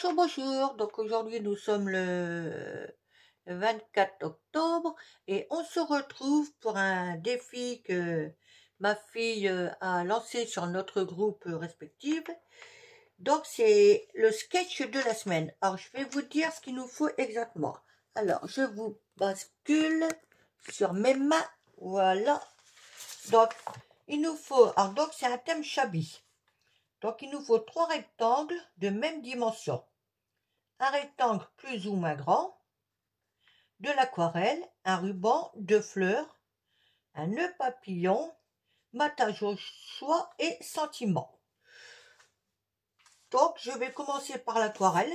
Bonjour, bonjour. Donc aujourd'hui nous sommes le 24 octobre et on se retrouve pour un défi que ma fille a lancé sur notre groupe respectif. Donc c'est le sketch de la semaine. Alors je vais vous dire ce qu'il nous faut exactement. Alors je vous bascule sur mes mains. Voilà. Donc il nous faut. Alors donc c'est un thème Chabi. Donc il nous faut 3 rectangles de même dimension. Un rectangle plus ou moins grand, de l'aquarelle, un ruban, 2 fleurs, un nœud papillon, matage au choix et sentiment. Donc je vais commencer par l'aquarelle,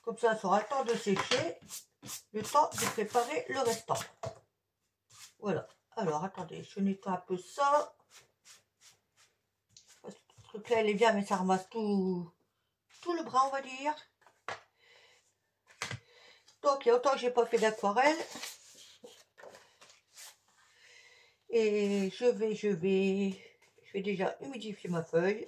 comme ça aura le temps de sécher, le temps de préparer le restant. Voilà, alors attendez, je nettoie un peu ça. Ce truc là il est bien mais ça ramasse tout le bras on va dire. Donc il y a longtemps que j'ai pas fait d'aquarelle. Et je vais déjà humidifier ma feuille.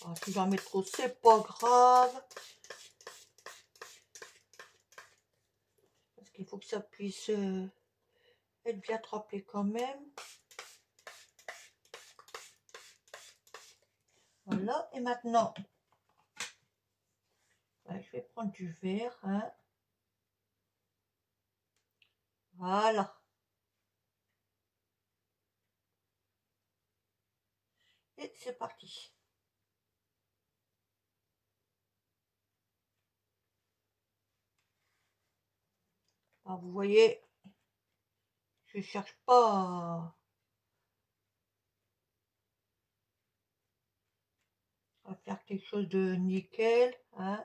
Alors, si j'en mets trop, c'est pas grave. Parce qu'il faut que ça puisse être bien trempé quand même. Voilà, et maintenant, je vais prendre du verre. Hein. Voilà. Et c'est parti. Alors, vous voyez, je cherche pas à faire quelque chose de nickel. Hein.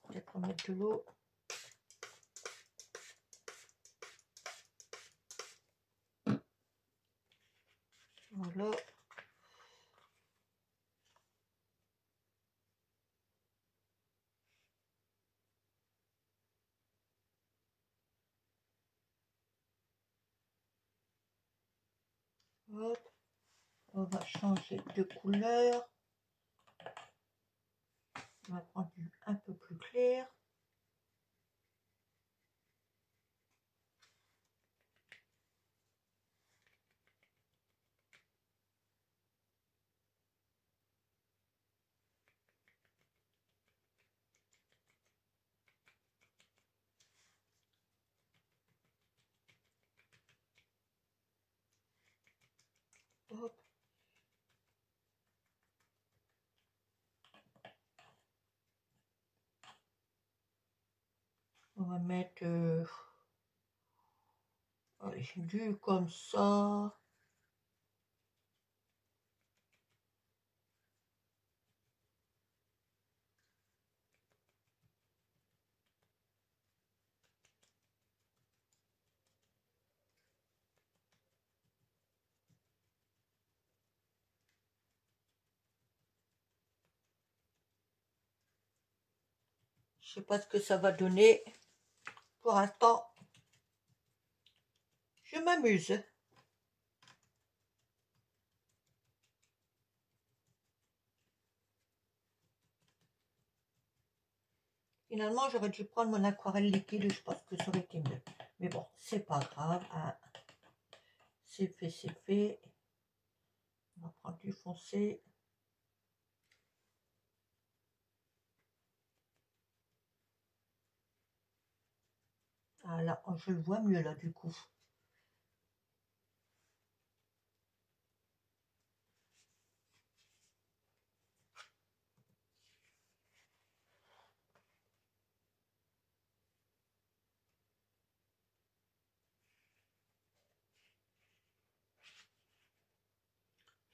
Peut-être remettre de l'eau. Voilà. Hop. On va changer de couleur. On va prendre un peu plus clair. Hop. On va mettre du comme ça. Je sais pas ce que ça va donner. Pour l'instant, je m'amuse. Finalement, j'aurais dû prendre mon aquarelle liquide. Je pense que ça aurait été mieux. Mais bon, c'est pas grave. Hein. C'est fait, c'est fait. On va prendre du foncé. Ah là, je le vois mieux là du coup.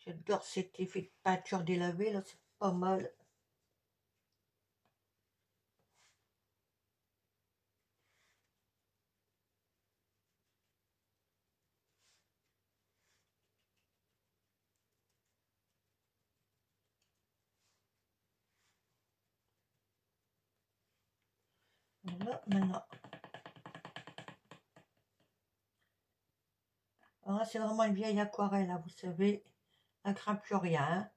J'adore cet effet de peinture délavée là, c'est pas mal. Voilà, maintenant. Alors là, c'est vraiment une vieille aquarelle, là, vous savez. Elle ne craint plus rien. Hein.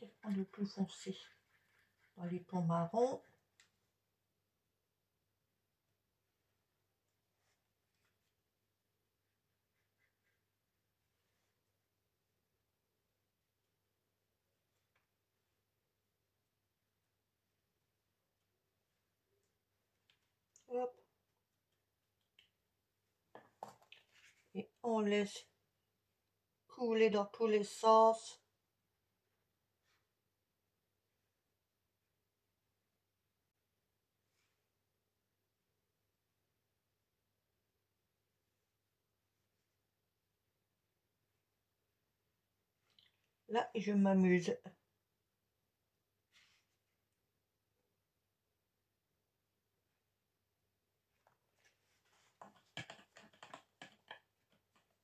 Je vais prendre le plus foncé dans les tons marrons. Hop. Et on laisse couler dans tous les sens. Là, je m'amuse.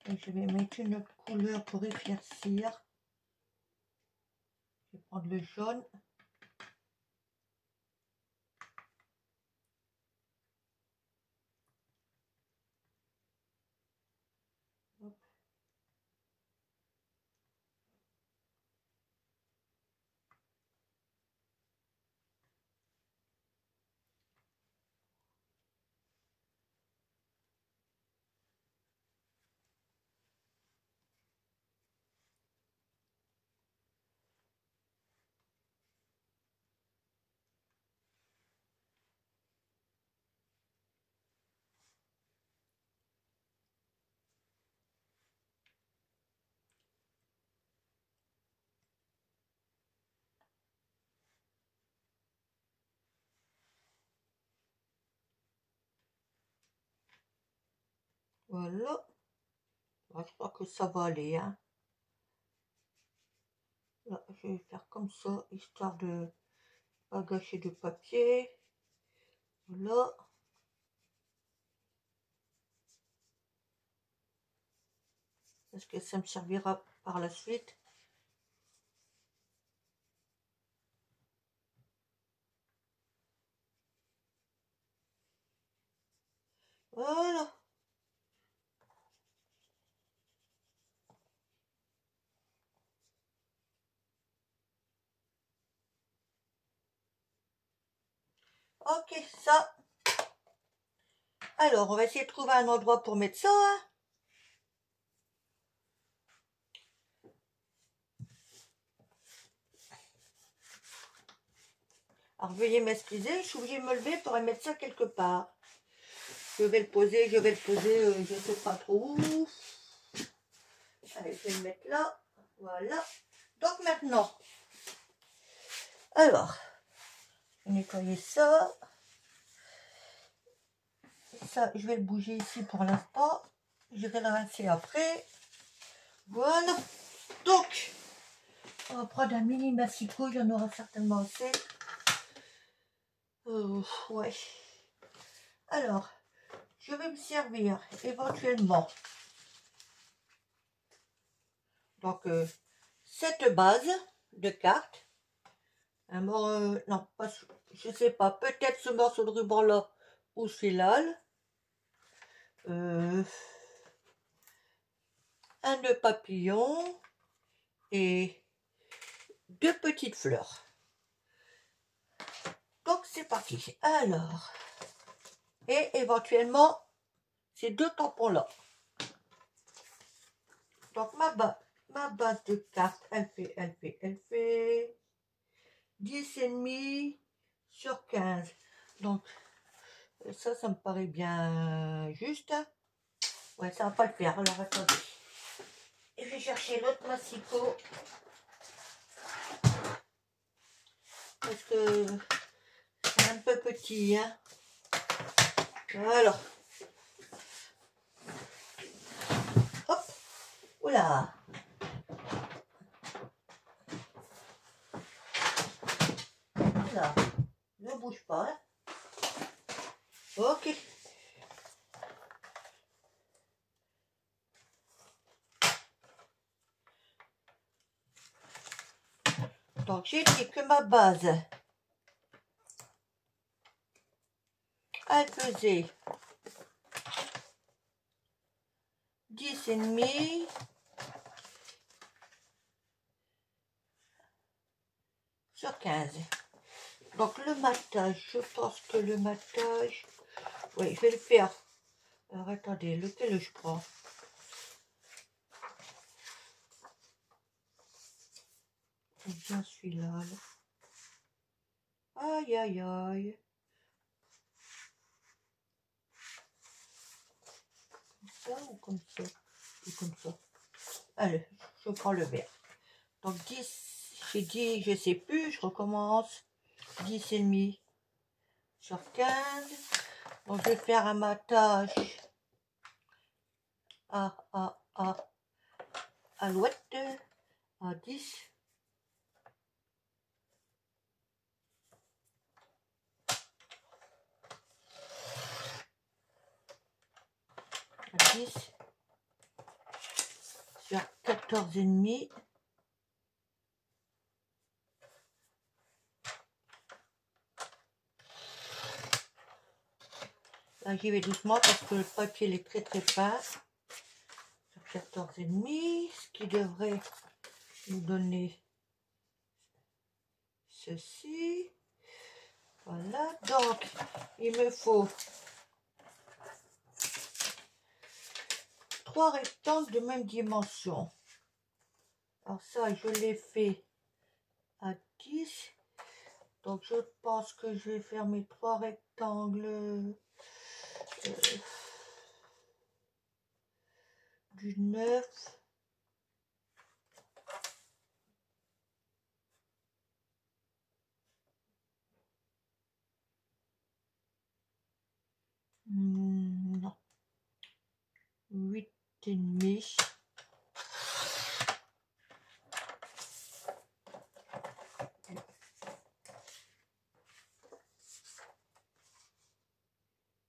Et je vais mettre une autre couleur pour éclaircir. Je vais prendre le jaune. Hop. Voilà. Je crois que ça va aller. Hein. Là, je vais faire comme ça, histoire de pas gâcher de papier. Voilà. Parce que ça me servira par la suite. Voilà. Ok, ça. Alors, on va essayer de trouver un endroit pour mettre ça. Hein. Alors, veuillez m'excuser, je suis obligée de me lever pour mettre ça quelque part. Je vais le poser, je ne sais pas trop où. Allez, je vais le mettre là. Voilà. Donc maintenant, alors, je vais nettoyer ça. Ça, je vais le bouger ici pour l'instant. Je vais le rincer après. Voilà. Donc, on va prendre un mini massicot. Il y en aura certainement assez. Ouais. Alors, je vais me servir éventuellement. Donc, cette base de cartes. Non, pas, je sais pas. Peut-être ce morceau de ruban là ou celui-là. Un nœud papillon et 2 petites fleurs. Donc c'est parti. Alors, et éventuellement ces 2 tampons là. Donc ma base de cartes, elle fait 10,5 sur 15. Donc ça me paraît bien juste. Ouais, ça va pas le faire. Alors attendez. Et je vais chercher l'autre massicot. Parce que c'est un peu petit. Hein. Voilà. Hop. Oula. Oula. Ne bouge pas. Hein. Ok. Donc j'ai dit que ma base, elle faisait 10,5 sur 15. Donc le matage, je pense que le matage, oui, je vais le faire. Alors attendez, lequel je prends? C'est bien celui-là. Là. Aïe, aïe, aïe. Comme ça ou comme ça? Ou comme ça. Allez, je prends le vert. Donc 10, j'ai dit, je sais plus, je recommence. 10,5 sur 15. Donc je vais faire un matage à l'ouest, à 10. À 10 sur 14,5. Là, j'y vais doucement parce que le papier il est très très fin. Sur 14,5, ce qui devrait nous donner ceci. Voilà, donc il me faut 3 rectangles de même dimension. Alors ça, je l'ai fait à 10. Donc je pense que je vais faire mes 3 rectangles du 9. Non. 8,5.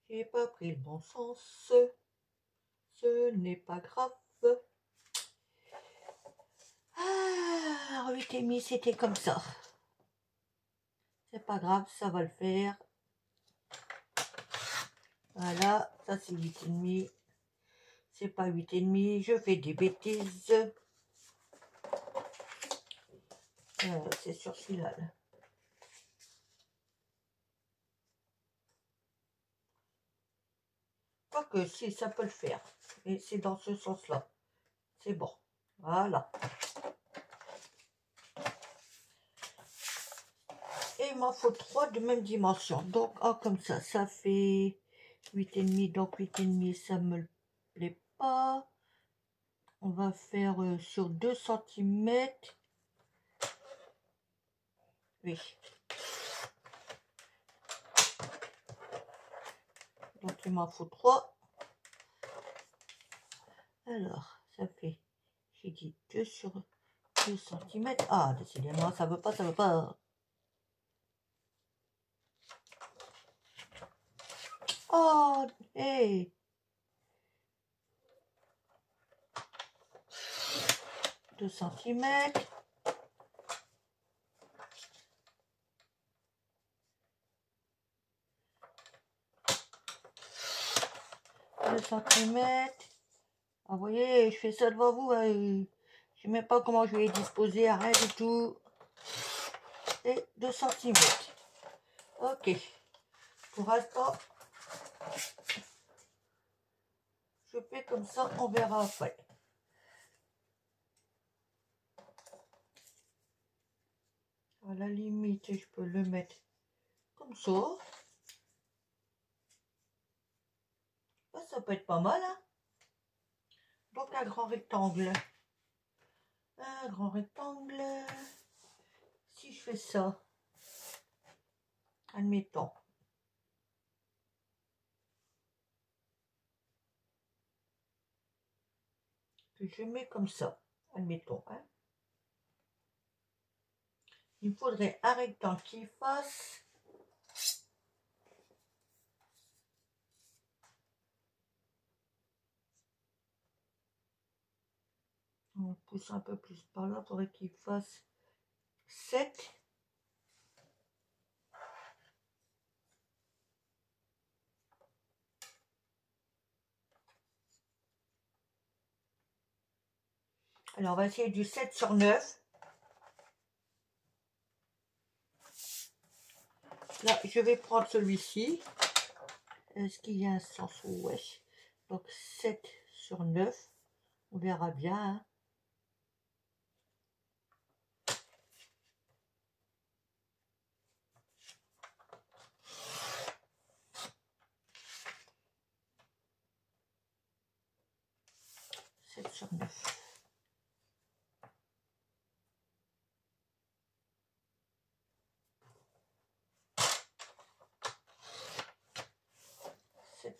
J'ai pas pris le bon sens. Ce n'est pas grave. Ah, 8,5, c'était comme ça. C'est pas grave, ça va le faire. Voilà, ça c'est 8,5. C'est pas 8,5, je fais des bêtises. C'est sur celui-là. Là. Quoique, si, ça peut le faire. Et c'est dans ce sens-là. C'est bon. Voilà. Et il m'en faut 3 de même dimension. Donc, comme ça, ça fait 8,5. Donc, 8,5, ça me plaît pas. On va faire sur 2 cm. Oui. Donc, il m'en faut 3. Alors, ça fait, j'ai dit 2 sur 2 cm. Ah, décidément, ça veut pas, ça veut pas. Oh, hey. 2 cm. 2 cm. Ah, vous voyez, je fais ça devant vous. Je ne sais même pas comment je vais les disposer. Rien du tout. Et 2 cm. Ok. Pour l'instant, je fais comme ça. On verra après. À la limite, je peux le mettre comme ça. Ça peut être pas mal. Hein. Donc, un grand rectangle. Un grand rectangle. Si je fais ça, admettons. Que je mets comme ça. Admettons. Hein. Il me faudrait un rectangle qui fasse On pousse un peu plus par là pour qu'il fasse 7. Alors, on va essayer du 7 sur 9. Là, je vais prendre celui-ci. Est-ce qu'il y a un sens? Ouais. Donc, 7 sur 9. On verra bien. Hein. Sur 9.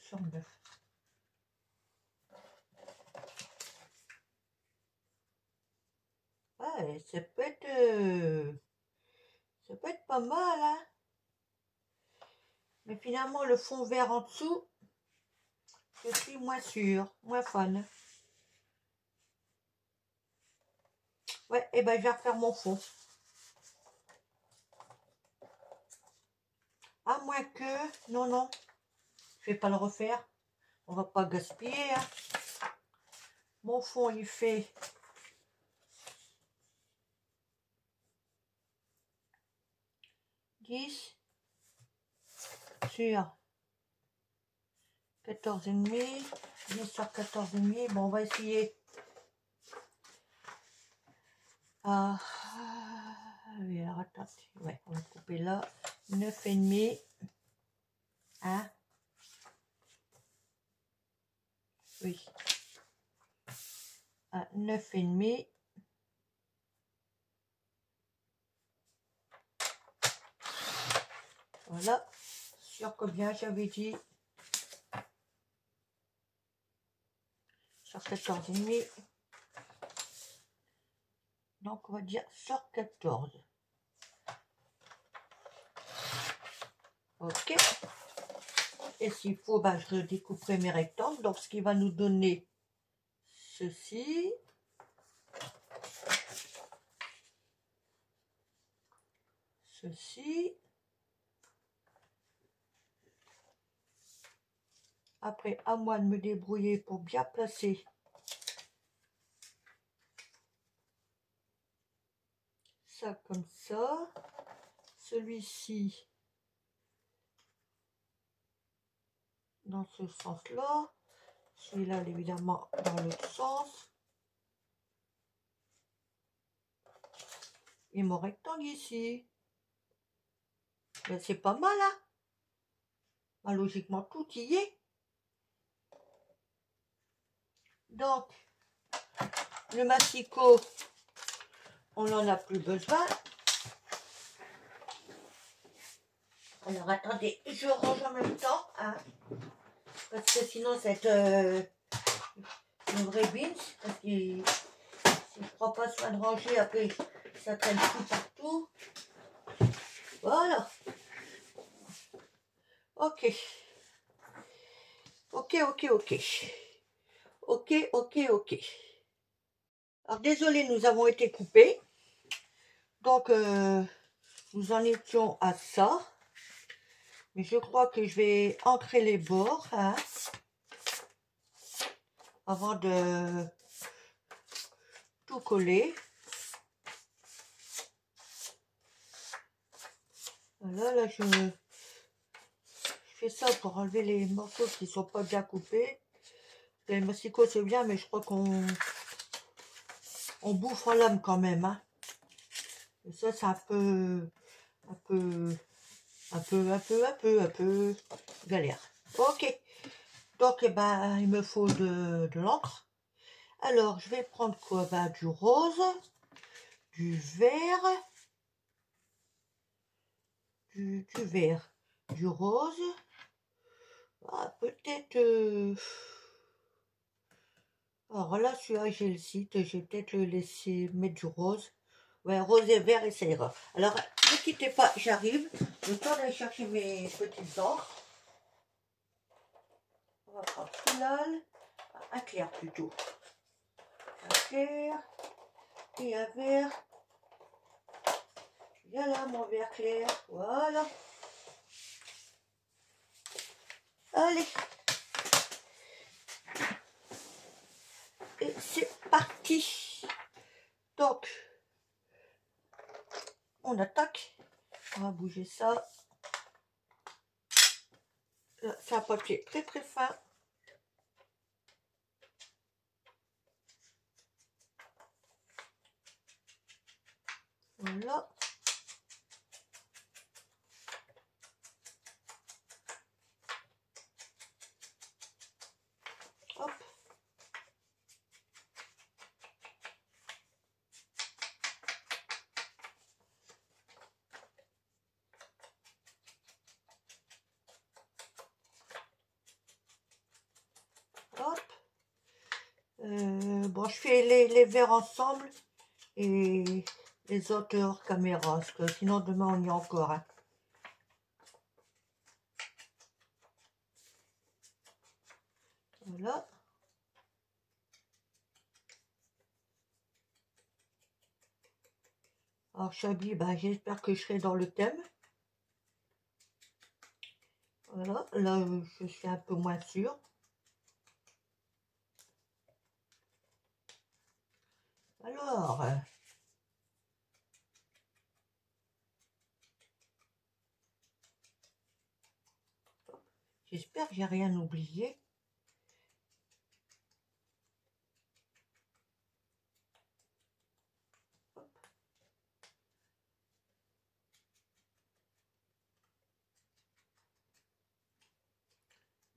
Sur 9. Ouais, ça peut être pas mal, hein. Mais finalement, le fond vert en dessous, je suis moins sûre, moins fan. Ouais, et ben je vais refaire mon fond. À moins que... Non, non. Je vais pas le refaire. On va pas gaspiller. Hein. Mon fond, il fait... 10 sur 14,5. 10 sur 14,5. Bon, on va essayer. Ah, oui, alors attends. Ouais, on va couper là. 9,5. Hein? Oui. À 9,5. Voilà. Sur combien j'avais dit? Sur 14,5. Donc on va dire sur 14. Ok. Et s'il faut, ben, je découperai mes rectangles. Donc ce qui va nous donner ceci. Ceci. Après, à moi de me débrouiller pour bien placer ça comme ça. Celui-ci dans ce sens-là. Celui-là, évidemment, dans l'autre sens. Et mon rectangle ici. Ben, c'est pas mal, hein? Ben, logiquement, tout y est. Donc, le massicot, on n'en a plus besoin. Alors, attendez, je range en même temps, hein, parce que sinon, c'est une vraie binge, parce que si je ne prends pas soin de ranger, après, ça traîne tout partout. Voilà. Ok. Ok, ok, ok. Ok, ok, ok. Alors, désolé, nous avons été coupés. Donc, nous en étions à ça. Mais je crois que je vais ancrer les bords, hein, avant de tout coller. Voilà, là, je fais ça pour enlever les morceaux qui ne sont pas bien coupés. Les massicots, c'est bien, mais je crois qu'on bouffe en lame quand même. Hein. Et ça, c'est un peu galère. Ok. Donc, eh ben, il me faut de l'encre. Alors, je vais prendre quoi? Ben, du rose, du vert, du vert, du rose. Ah, peut-être... Alors là, celui-là, j'ai le site. Je vais peut-être le laisser mettre du rose. Ouais, rose et vert, et ça ira. Alors, ne quittez pas, j'arrive. Le temps d'aller chercher mes petites encres. On va prendre Finale. Un clair plutôt. Un clair et un verre. Viens là mon verre clair, voilà. Allez. Et c'est parti. Donc, on attaque. On va bouger ça. C'est un papier très très fin. Voilà. Hop. Hop. Bon, je fais les verres ensemble et les autres hors caméra, parce que sinon demain on y est encore. Hein. Voilà. Alors Chabi, ben, j'espère que je serai dans le thème. Voilà, là je suis un peu moins sûre. Alors, j'espère que j'ai rien oublié.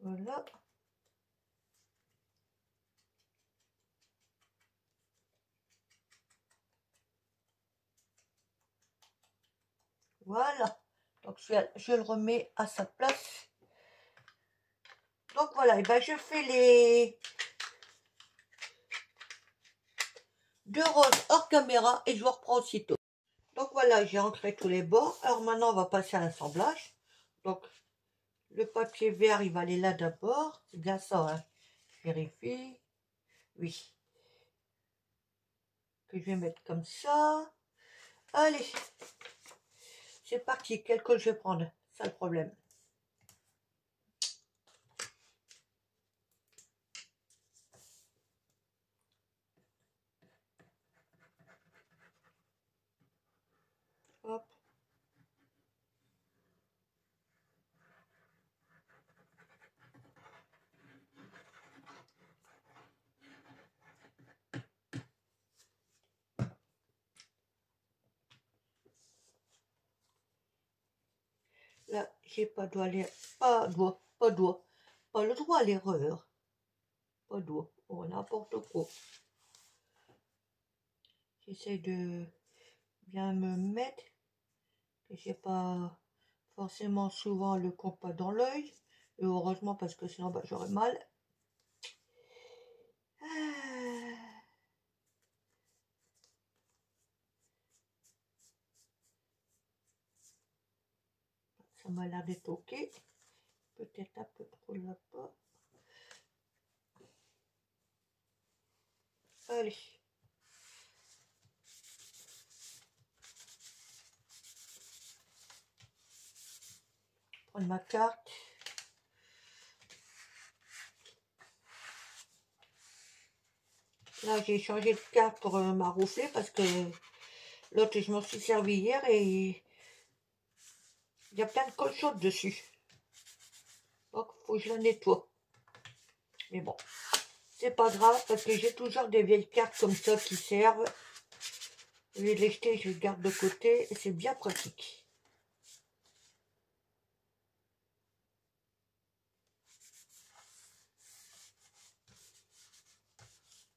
Voilà. Voilà. Donc je le remets à sa place. Donc voilà, et ben je fais les deux roses hors caméra et je vous reprends aussitôt. Donc voilà, j'ai ancré tous les bords. Alors maintenant, on va passer à l'assemblage. Donc le papier vert, il va aller là d'abord. C'est bien ça, hein. Je vérifie. Oui. Que je vais mettre comme ça. Allez. C'est parti. Quel col je vais prendre? C'est le problème. Hop. Là, j'ai pas le droit à l'erreur. Pas doigt. Oh, n'importe quoi. J'essaie de bien me mettre. Que j'ai pas forcément souvent le compas dans l'œil. Et heureusement parce que sinon bah, j'aurais mal. Ça m'a l'air d'être ok. Peut-être un peu trop là-bas. Allez. Prendre ma carte. Là, j'ai changé de carte pour ma rouflée parce que l'autre, je m'en suis servi hier et il y a plein de colle chaude dessus. Donc, il faut que je la nettoie. Mais bon, c'est pas grave parce que j'ai toujours des vieilles cartes comme ça qui servent. Je vais les jeter, je les garde de côté et c'est bien pratique.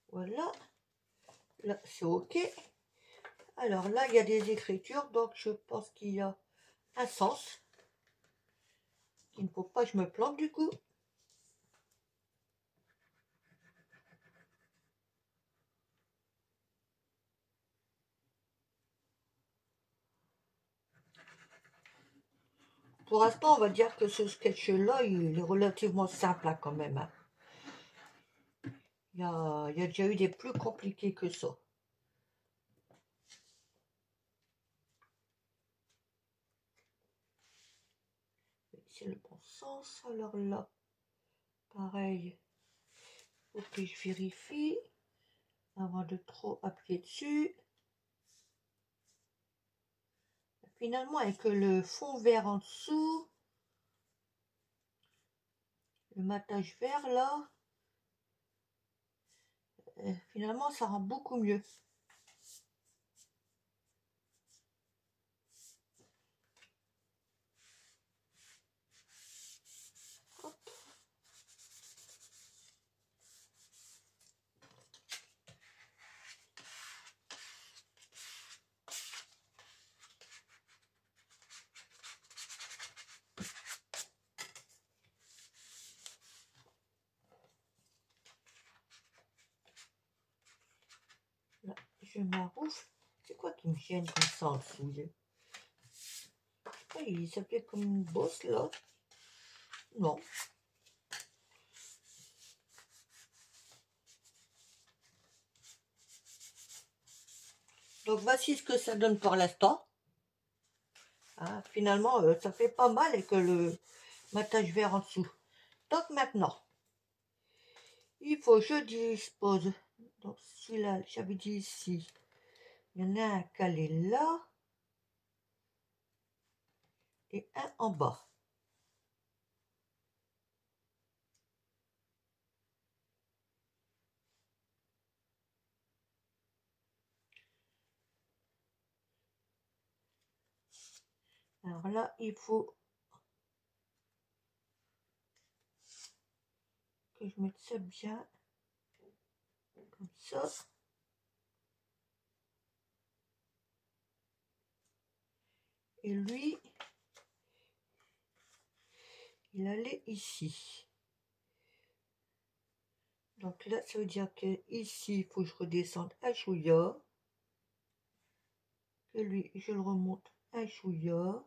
Voilà. Là, c'est ok. Alors là, il y a des écritures, donc je pense qu'il y a un sens. Il ne faut pas que je me plante du coup. Pour l'instant, on va dire que ce sketch-là, il est relativement simple hein, quand même. Hein. Il y a déjà eu des plus compliqués que ça. C'est le bon sens. Alors là, pareil, faut que je vérifie avant de trop appuyer dessus. Finalement, avec le fond vert en dessous, le matage vert là, finalement ça rend beaucoup mieux. Hop. Là, je m'arrouve. C'est quoi qui me gêne comme ça en dessous? Ça fait comme une bosse là. Non. Donc voici ce que ça donne pour l'instant. Hein, finalement, ça fait pas mal avec le matage vert en dessous. Donc maintenant, il faut que je dispose. Donc celui-là, j'avais dit ici. Il y en a un calé là. Et un en bas. Alors là, il faut que je mette ça bien. Comme ça. Et lui, il allait ici. Donc là, ça veut dire que ici, il faut que je redescende un chouïa. Que lui, je le remonte un chouïa.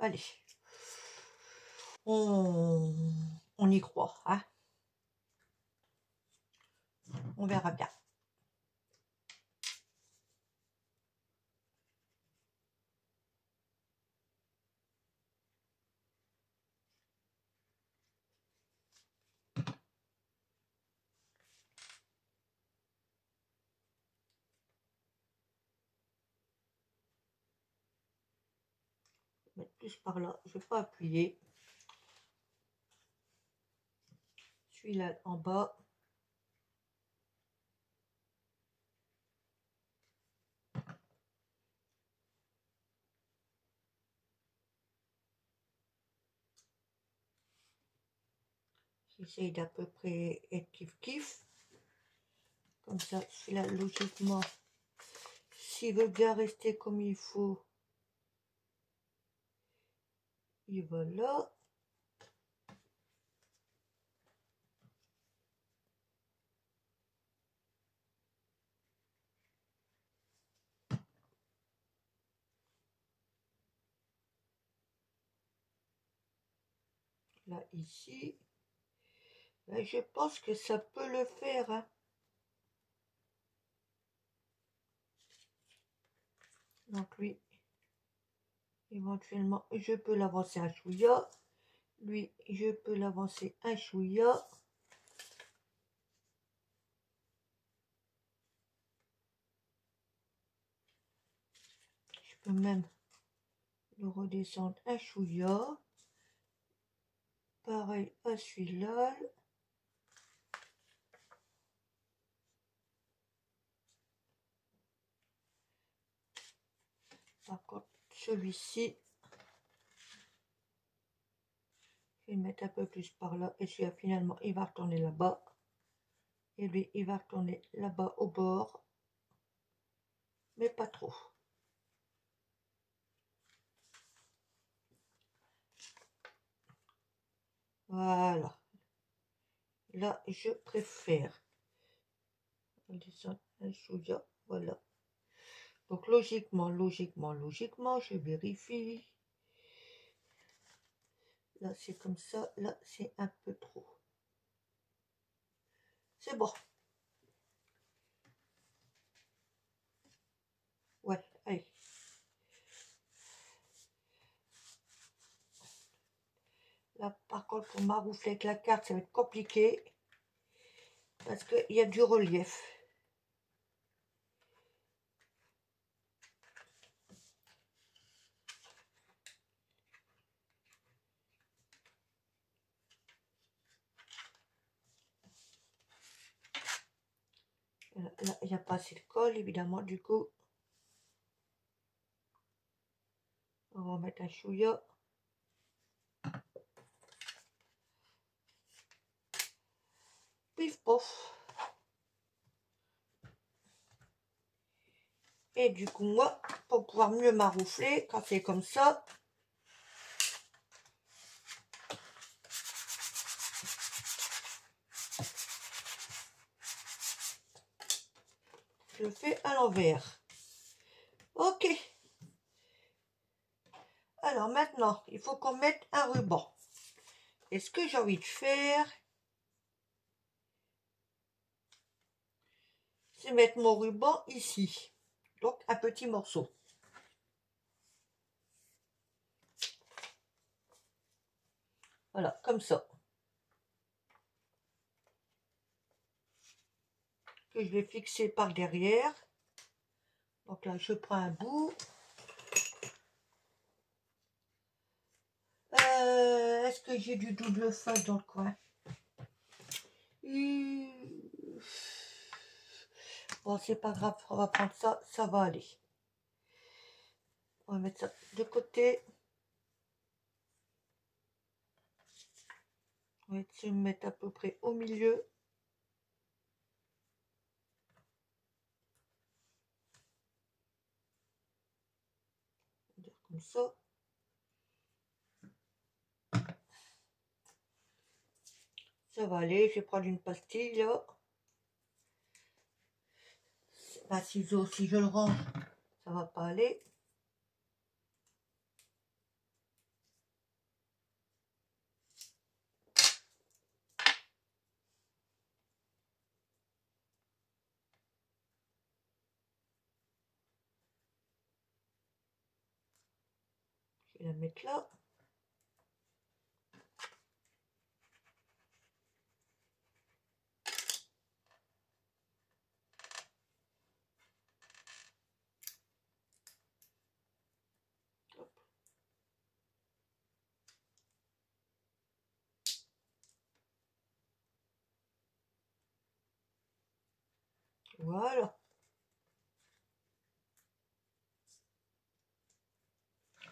Allez. On y croit, hein. On verra bien. Mettre plus par là, je vais pas appuyer. Celui-là en bas. J'essaye d'à peu près être kiff-kiff. Comme ça, celui-là, logiquement, s'il veut bien rester comme il faut, il va là. Là, ici. Là, je pense que ça peut le faire, hein. Donc lui, éventuellement, je peux l'avancer un chouïa. Lui, je peux l'avancer un chouïa. Je peux même le redescendre un chouïa. Pareil à celui-là. Par contre, celui-ci, je vais le mettre un peu plus par là. Et celui-là, finalement, il va retourner là-bas. Et lui, il va retourner là-bas au bord. Mais pas trop. Voilà. Là, je préfère. On descend un chouïa. Voilà. Donc, logiquement, je vérifie. Là, c'est comme ça. Là, c'est un peu trop. C'est bon. Ouais, allez. Là, par contre, pour maroufler avec la carte, ça va être compliqué. Parce qu'il y a du relief. Là, il n'y a pas assez de colle, évidemment, du coup. On va mettre un chouïa. Pif, pof. Et du coup, moi, pour pouvoir mieux maroufler, quand c'est comme ça, je le fais à l'envers. Ok. Alors maintenant, il faut qu'on mette un ruban. Et ce que j'ai envie de faire, c'est mettre mon ruban ici. Donc un petit morceau. Voilà, comme ça. Que je vais fixer par derrière. Donc là, je prends un bout. Est-ce que j'ai du double face dans le coin? Bon, c'est pas grave, on va prendre ça, ça va aller. On va mettre ça de côté. On va se mettre à peu près au milieu. Comme ça. Ça va aller, je vais prendre une pastille là. Un ciseau, si je le range, ça va pas aller. Je vais la mettre là. Hop. Voilà.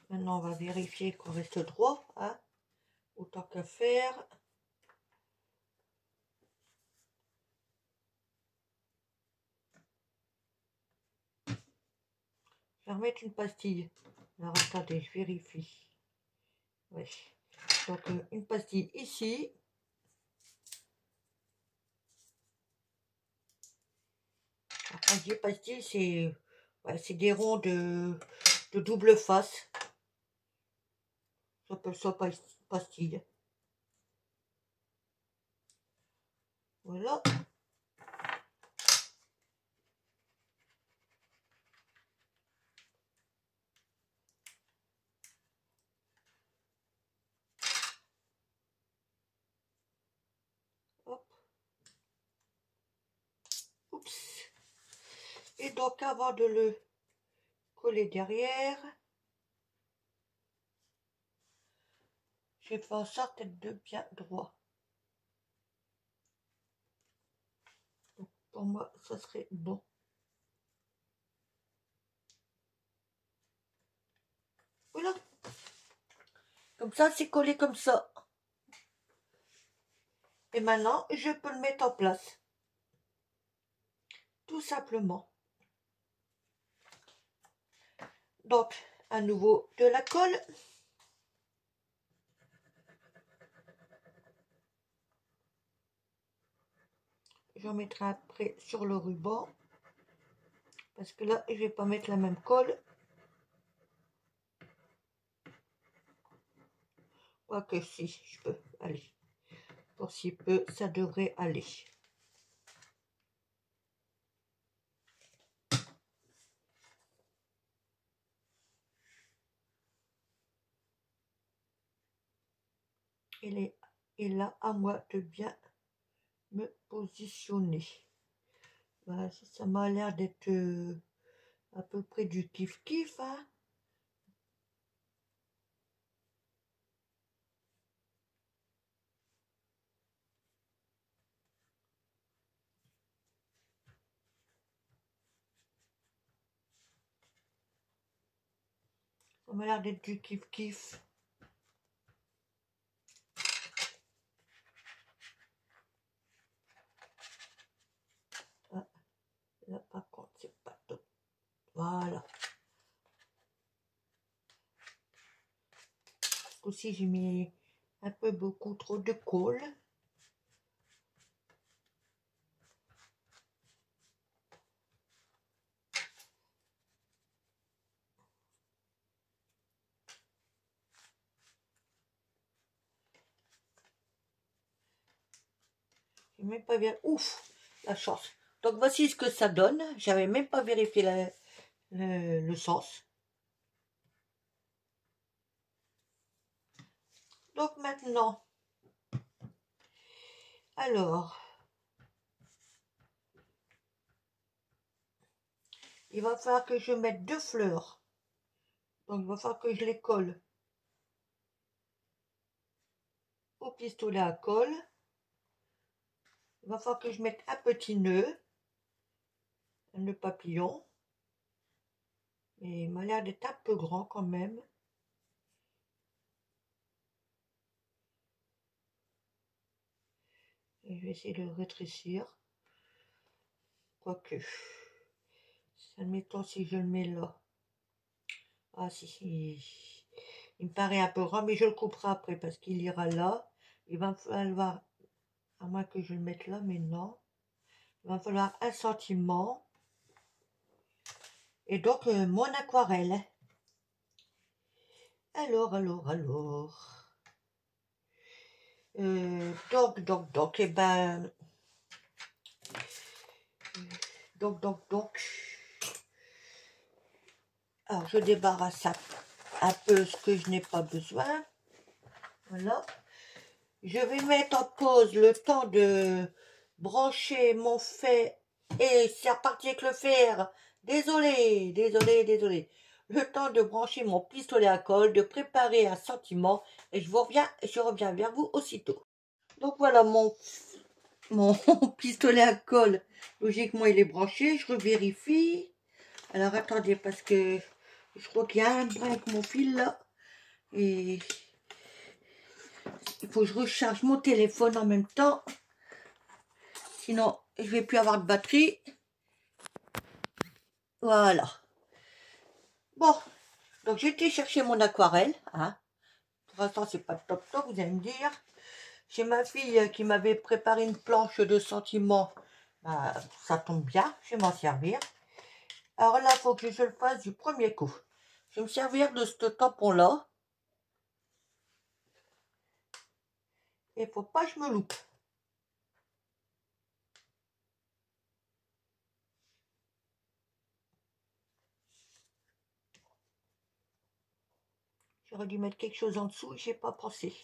Maintenant, on va vérifier qu'on reste droit, hein, autant qu'à faire. Je vais remettre une pastille. Alors, attendez, je vérifie. Ouais. Donc, une pastille ici. Quand je dis pastille, c'est ouais, des ronds de double face. J'appelle ça pastille. Voilà. Hop. Oups. Et donc, avant de le coller derrière, j'ai fait en sorte d'être de bien droit. Donc, pour moi, ça serait bon. Voilà. Comme ça, c'est collé comme ça. Et maintenant, je peux le mettre en place. Tout simplement. Donc, à nouveau de la colle. J'en mettrai après sur le ruban. Parce que là, je vais pas mettre la même colle. Quoique si, je peux. Allez. Pour si peu, ça devrait aller. Il est là à moi de bien me positionner. Voilà, ça m'a l'air d'être à peu près du kiff-kiff, hein. Ça m'a l'air d'être du kiff-kiff. Ah, là, par contre, c'est pas top. Voilà. Aussi, j'ai mis un peu beaucoup trop de colle. J'ai même pas vérifié. Ouf, la chance. Donc voici ce que ça donne. J'avais même pas vérifié le sens. Donc maintenant, alors, il va falloir que je mette 2 fleurs. Donc il va falloir que je les colle au pistolet à colle. Il va falloir que je mette un petit nœud papillon. Et il m'a l'air d'être un peu grand quand même. Et je vais essayer de le rétrécir. Quoique, admettons si je le mets là. Ah si, il me paraît un peu grand, mais je le couperai après parce qu'il ira là. Il va me falloir, à moins que je le mette là, mais non. Il va me falloir un sentiment. Et donc, mon aquarelle. Alors. Donc, et ben... Donc. Alors, je débarrasse un peu ce que je n'ai pas besoin. Voilà. Je vais mettre en pause le temps de brancher mon fer. Et c'est reparti avec le fer. Désolé. Le temps de brancher mon pistolet à colle, de préparer un sentiment. Et je reviens vers vous aussitôt. Donc voilà mon pistolet à colle. Logiquement, il est branché. Je revérifie. Alors attendez, parce que je crois qu'il y a un brin avec mon fil là. Et il faut que je recharge mon téléphone en même temps. Sinon, je vais plus avoir de batterie. Voilà. Bon, donc j'ai été chercher mon aquarelle. Hein. Pour l'instant, c'est pas top, vous allez me dire. J'ai ma fille qui m'avait préparé une planche de sentiments. Bah, ça tombe bien, je vais m'en servir. Alors là, il faut que je le fasse du premier coup. Je vais me servir de ce tampon-là. Et il ne faut pas que je me loupe. J'aurais dû mettre quelque chose en dessous et je n'ai pas pensé.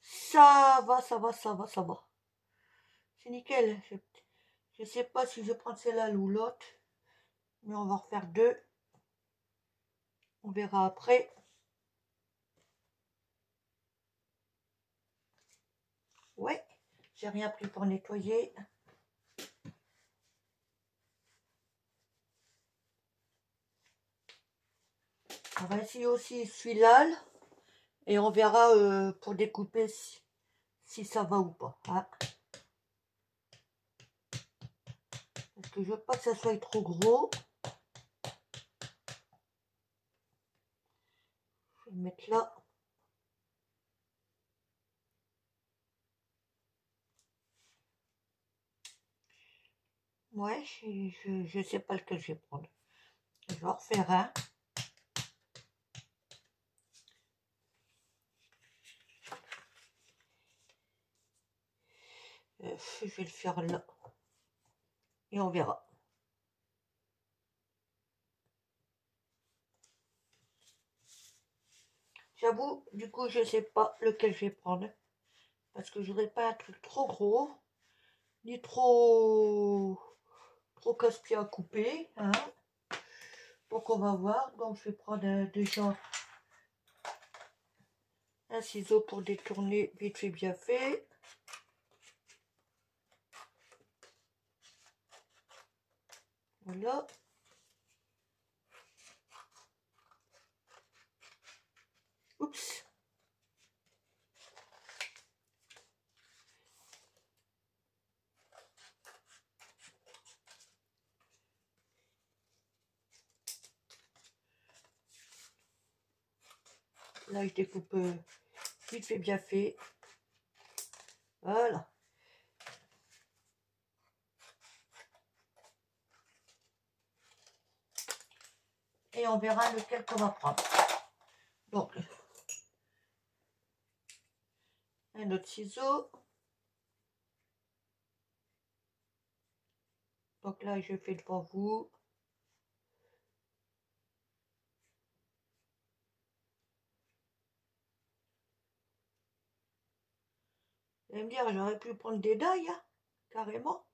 Ça va. C'est nickel. Je ne sais pas si je prends celle-là ou l'autre. Mais on va en refaire 2. On verra après. Ouais, j'ai rien pris pour nettoyer. On va essayer aussi celui-là. Et on verra pour découper si ça va ou pas. Hein. Parce que je veux pas que ça soit trop gros. Je vais le mettre là. Ouais, je sais pas lequel je vais prendre. Je vais en refaire un. Je vais le faire là. Et on verra. J'avoue, du coup, je sais pas lequel je vais prendre. Parce que je voudrais pas un truc trop gros. Ni trop casse-pied à couper. Hein. Donc on va voir. Donc je vais prendre déjà un ciseau pour détourner vite fait bien fait. Voilà. Oups. Là, je découpe vite fait bien fait. Voilà. Et on verra lequel qu'on va prendre. Donc, un autre ciseau. Donc là, je fais devant vous. Vous allez me dire, j'aurais pu prendre des dailles, hein, carrément.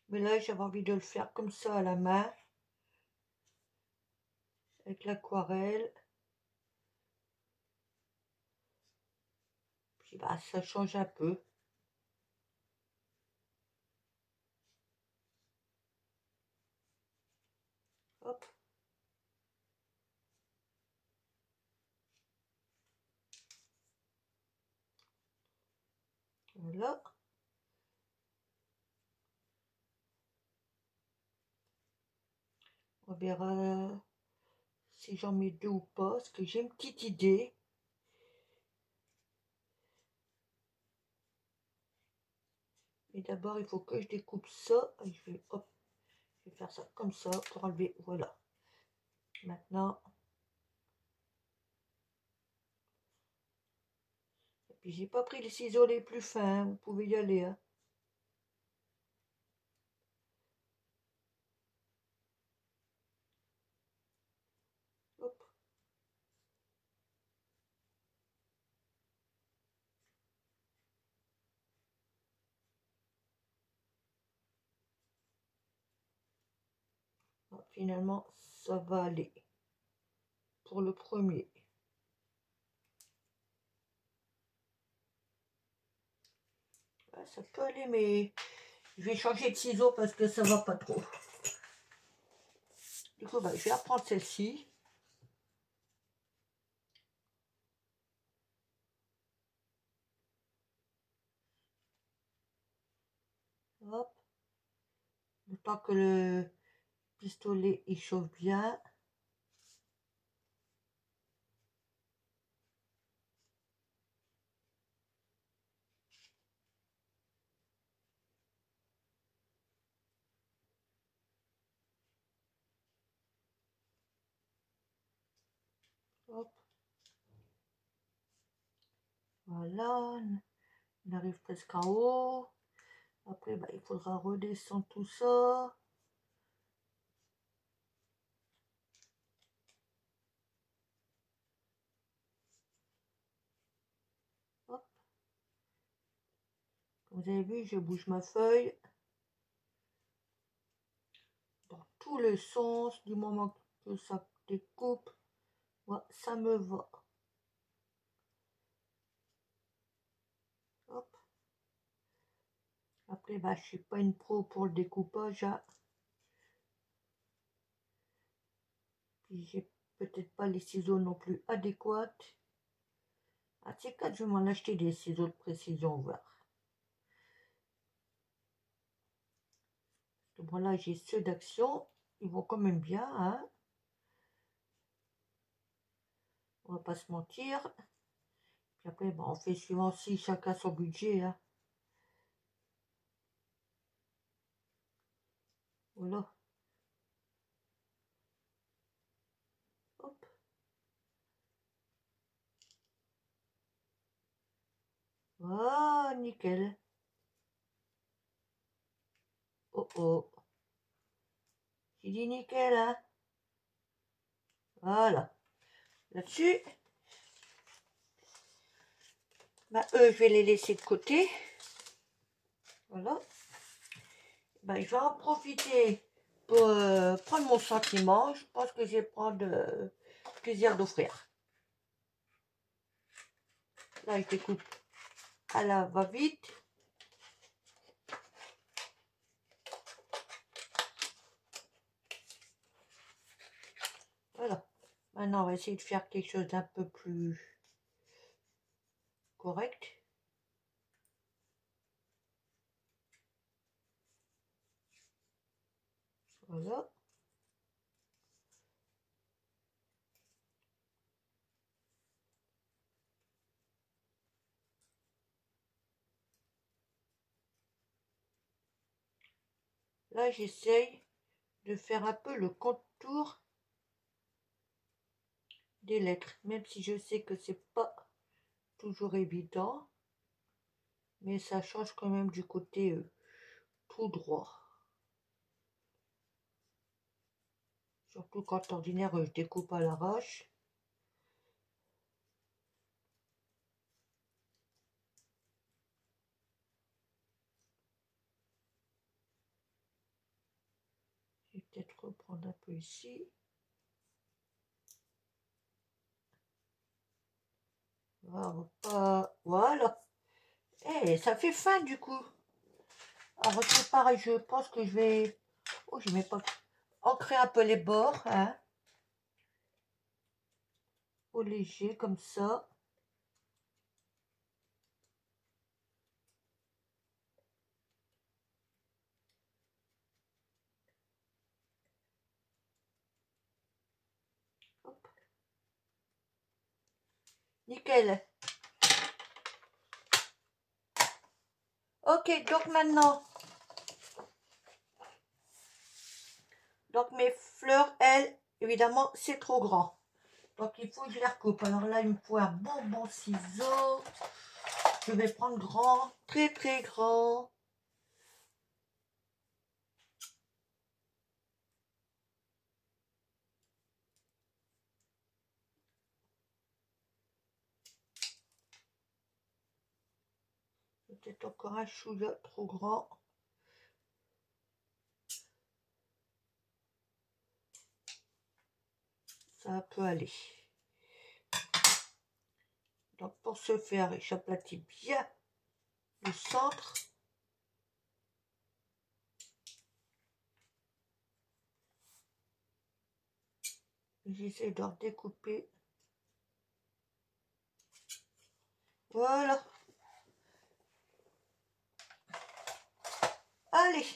Mais là, j'avais envie de le faire comme ça à la main. Avec l'aquarelle. Puis bah, ça change un peu. Hop. Voilà. On verra si j'en mets deux ou pas. Parce que j'ai une petite idée. Mais d'abord, il faut que je découpe ça. Et je vais, hop, je vais faire ça comme ça pour enlever. Voilà. Maintenant. Et puis, j'ai pas pris les ciseaux les plus fins. Vous pouvez y aller. Hein. Hop. Bon, finalement, ça va aller. Pour le premier. Ça peut aller, mais je vais changer de ciseau parce que ça va pas trop. Du coup, bah, je vais reprendre celle-ci. Hop. Le temps que le pistolet il chauffe bien. Hop. Voilà. On arrive presque en haut. Après, bah, il faudra redescendre tout ça. Hop. Comme vous avez vu, je bouge ma feuille dans tous les sens du moment que ça découpe. Ouais, ça me va. Hop. Après, bah, je suis pas une pro pour le découpage. Hein. Puis j'ai peut-être pas les ciseaux non plus adéquats. À ces quatre, je vais m'en acheter des ciseaux de précision voir. Bon là j'ai ceux d'action, ils vont quand même bien, hein. On va pas se mentir. Puis après, on fait suivant si chacun son budget, hein. Voilà. Hop. Ah, nickel. Oh oh. J'ai dit nickel, hein. Voilà. Là-dessus, bah, eux, je vais les laisser de côté. Voilà. Bah, je vais en profiter pour prendre mon sentiment. Je pense que je vais prendre plaisir d'offrir. Là, je découpe à la va-vite. Voilà. Maintenant, on va essayer de faire quelque chose d'un peu plus correct. Voilà. Là, j'essaye de faire un peu le contour des lettres, même si je sais que c'est pas toujours évident, mais ça change quand même du côté tout droit. Surtout quand ordinaire je découpe à l'arrache. Je vais peut-être reprendre un peu ici. Voilà. Et ça fait fin du coup. Alors c'est pareil, je pense que je vais... Oh, je mets pas... ancrer un peu les bords, hein. Au léger, comme ça. Hop. Nickel. Ok, donc maintenant... Donc mes fleurs, elles, évidemment, c'est trop grand. Donc il faut que je les recoupe. Alors là, il me faut un bon ciseau. Je vais prendre grand, très grand. Peut-être encore un chouïa trop grand. Ça peut aller. Donc pour ce faire, j'aplatis bien le centre. J'essaie de redécouper. Voilà. Allez.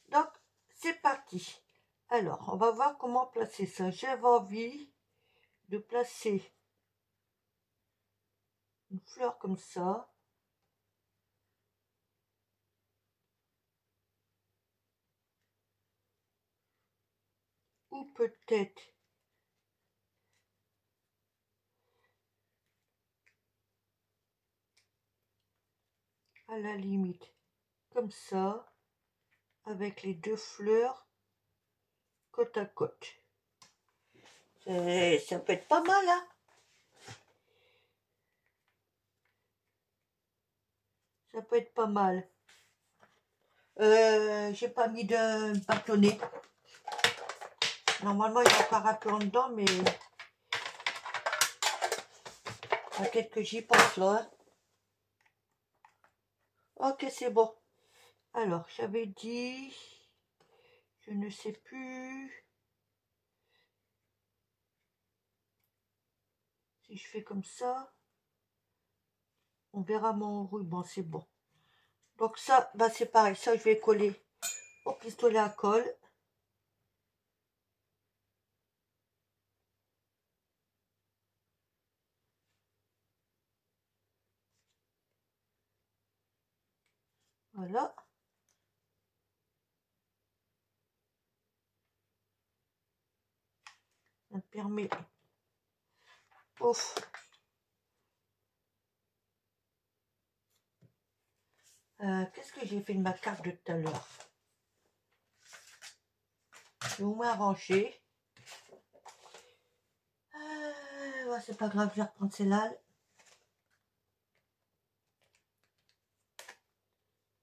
Donc, c'est parti. Alors, on va voir comment placer ça. J'avais envie de placer une fleur comme ça. Ou peut-être à la limite comme ça, avec les deux fleurs côte à côte. Ça peut être pas mal, hein. Ça peut être pas mal. J'ai pas mis de bâtonnet. Normalement, il y a encore un peu en dedans, mais peut-être que j'y pense là. Ok, c'est bon. Alors, j'avais dit, je ne sais plus si je fais comme ça. On verra mon ruban, c'est bon. Donc ça, bah c'est pareil, ça je vais coller au pistolet à colle. Voilà. Ça me permet... Ouf. Qu'est-ce que j'ai fait de ma carte de tout à l'heure? J'ai au moins rangé. Ouais, c'est pas grave, je vais reprendre celle-là.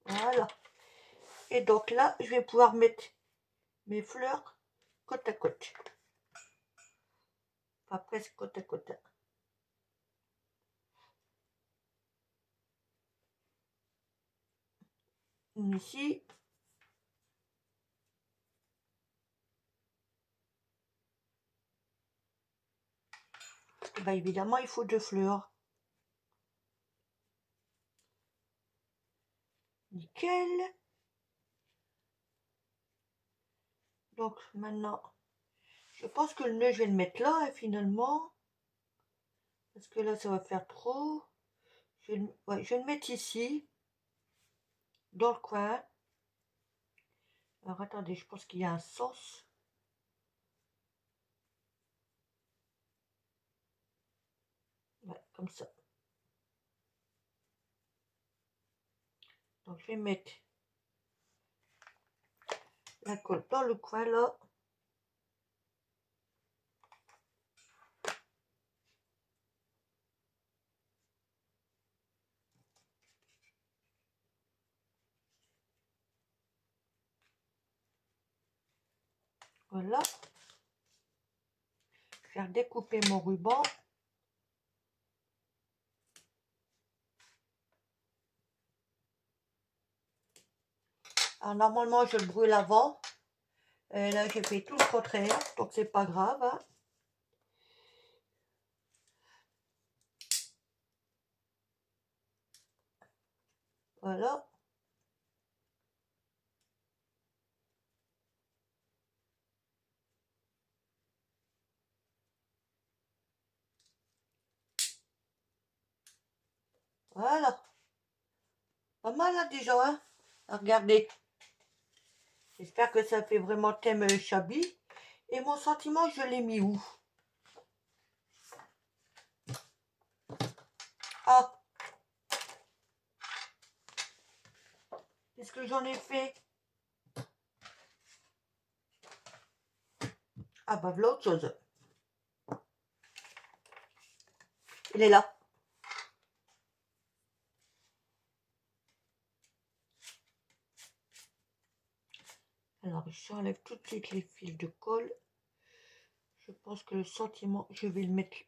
Voilà. Et donc là, je vais pouvoir mettre mes fleurs côte à côte. Enfin, presque côte à côte. Une ici. Et bien évidemment, il faut 2 fleurs. Nickel. Donc maintenant, je pense que le nœud, je vais le mettre là, hein, finalement. Parce que là, ça va faire trop. Je vais le mettre ici, dans le coin. Alors attendez, je pense qu'il y a un sens. Ouais, comme ça. Donc je vais mettre la colle dans le coin là. Voilà. Je vais redécouper mon ruban. Alors normalement je le brûle avant. Et là j'ai fait tout le contraire, donc c'est pas grave. Hein. Voilà. Voilà. Pas mal là déjà. Hein. Regardez. J'espère que ça fait vraiment thème Chabi. Et mon sentiment, je l'ai mis où? Ah. Qu'est-ce que j'en ai fait? Ah bah voilà autre chose. Il est là. Alors j'enlève tout de suite les fils de colle. Je pense que le sentiment, je vais le mettre.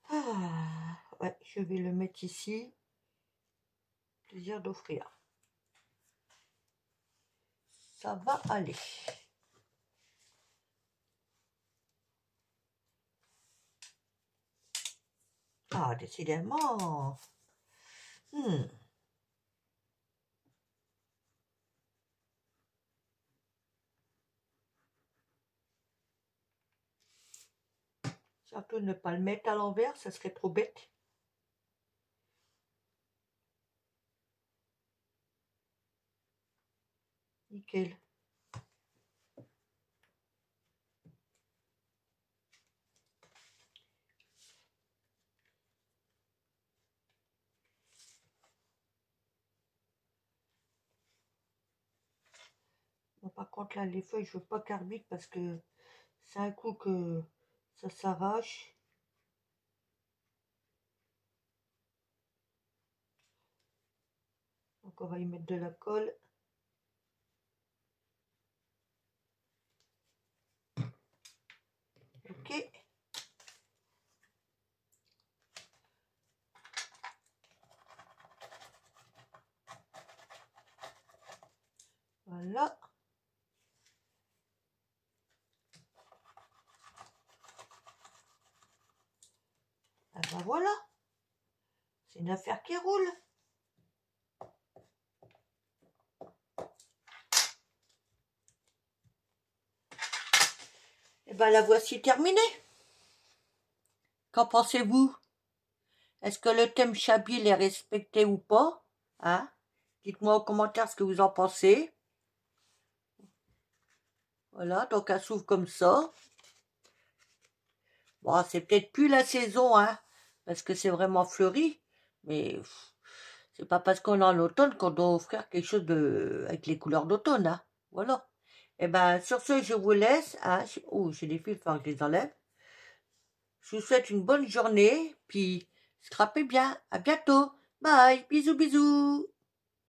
Ah, ouais, je vais le mettre ici. Plaisir d'offrir. Ça va aller. Ah, décidément. Surtout ne pas le mettre à l'envers, ça serait trop bête. Nickel. Bon, par contre, là, les feuilles, je veux pas carbide parce que c'est un coup que ça s'arrache. Donc, on va y mettre de la colle. Ok. Voilà. Ah ben voilà. C'est une affaire qui roule. Et ben la voici terminée. Qu'en pensez-vous? Est-ce que le thème Chabi est respecté ou pas? Hein? Dites-moi en commentaire ce que vous en pensez. Voilà, donc elle s'ouvre comme ça. Bon, c'est peut-être plus la saison, hein, parce que c'est vraiment fleuri. Mais C'est pas parce qu'on est en automne qu'on doit offrir quelque chose avec les couleurs d'automne, hein. Voilà. Et ben, sur ce, je vous laisse. Hein. Oh, j'ai des fils, il faut que je les enlève. Je vous souhaite une bonne journée, puis scrapez bien. À bientôt. Bye. Bisous, bisous.